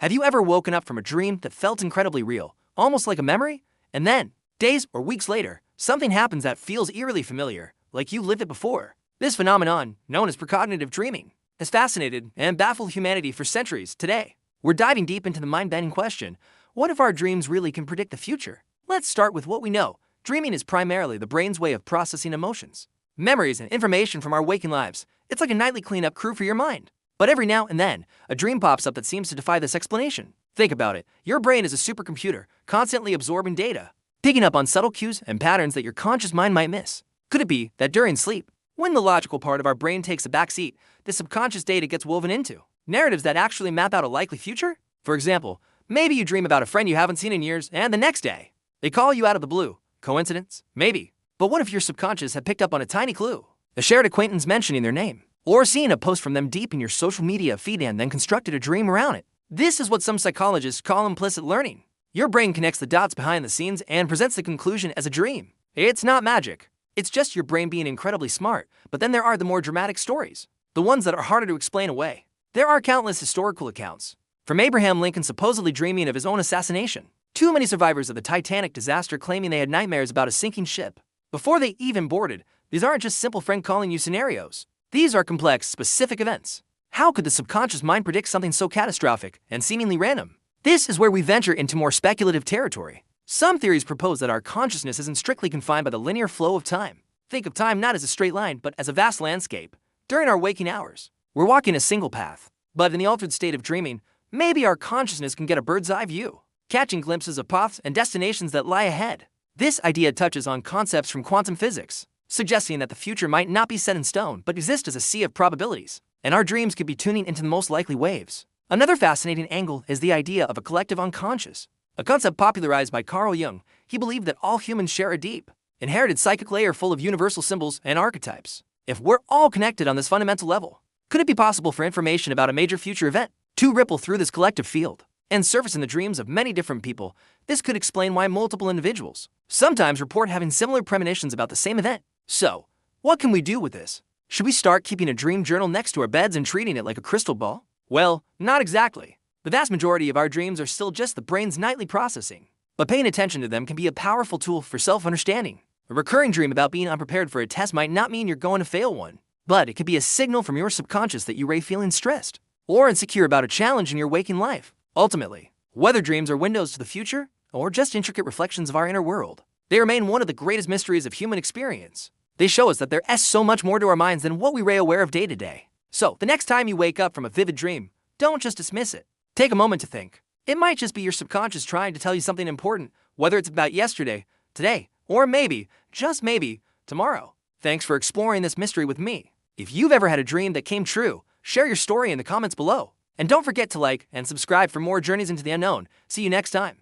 Have you ever woken up from a dream that felt incredibly real, almost like a memory? And then, days or weeks later, something happens that feels eerily familiar, like you lived it before. This phenomenon, known as precognitive dreaming, has fascinated and baffled humanity for centuries. Today, we're diving deep into the mind-bending question, what if our dreams really can predict the future? Let's start with what we know. Dreaming is primarily the brain's way of processing emotions, memories, and information from our waking lives. It's like a nightly cleanup crew for your mind. But every now and then, a dream pops up that seems to defy this explanation. Think about it. Your brain is a supercomputer, constantly absorbing data, picking up on subtle cues and patterns that your conscious mind might miss. Could it be that during sleep, when the logical part of our brain takes a backseat, the subconscious data gets woven into narratives that actually map out a likely future? For example, maybe you dream about a friend you haven't seen in years, and the next day, they call you out of the blue. Coincidence? Maybe. But what if your subconscious had picked up on a tiny clue? A shared acquaintance mentioning their name, or seeing a post from them deep in your social media feed and then constructed a dream around it. This is what some psychologists call implicit learning. Your brain connects the dots behind the scenes and presents the conclusion as a dream. It's not magic. It's just your brain being incredibly smart. But then there are the more dramatic stories, the ones that are harder to explain away. There are countless historical accounts, from Abraham Lincoln supposedly dreaming of his own assassination, too many survivors of the Titanic disaster claiming they had nightmares about a sinking ship before they even boarded. These aren't just simple friend calling you scenarios. These are complex, specific events. How could the subconscious mind predict something so catastrophic and seemingly random? This is where we venture into more speculative territory. Some theories propose that our consciousness isn't strictly confined by the linear flow of time. Think of time not as a straight line, but as a vast landscape. During our waking hours, we're walking a single path. But in the altered state of dreaming, maybe our consciousness can get a bird's-eye view, catching glimpses of paths and destinations that lie ahead. This idea touches on concepts from quantum physics, suggesting that the future might not be set in stone, but exist as a sea of probabilities, and our dreams could be tuning into the most likely waves. Another fascinating angle is the idea of a collective unconscious, a concept popularized by Carl Jung. He believed that all humans share a deep, inherited psychic layer full of universal symbols and archetypes. If we're all connected on this fundamental level, could it be possible for information about a major future event to ripple through this collective field and surface in the dreams of many different people? This could explain why multiple individuals sometimes report having similar premonitions about the same event. So, what can we do with this? Should we start keeping a dream journal next to our beds and treating it like a crystal ball? Well, not exactly. The vast majority of our dreams are still just the brain's nightly processing, but paying attention to them can be a powerful tool for self-understanding. A recurring dream about being unprepared for a test might not mean you're going to fail one, but it could be a signal from your subconscious that you may be feeling stressed or insecure about a challenge in your waking life. Ultimately, whether dreams are windows to the future or just intricate reflections of our inner world, they remain one of the greatest mysteries of human experience. They show us that there is so much more to our minds than what we are aware of day to day. So, the next time you wake up from a vivid dream, don't just dismiss it. Take a moment to think. It might just be your subconscious trying to tell you something important, whether it's about yesterday, today, or maybe, just maybe, tomorrow. Thanks for exploring this mystery with me. If you've ever had a dream that came true, share your story in the comments below. And don't forget to like and subscribe for more journeys into the unknown. See you next time.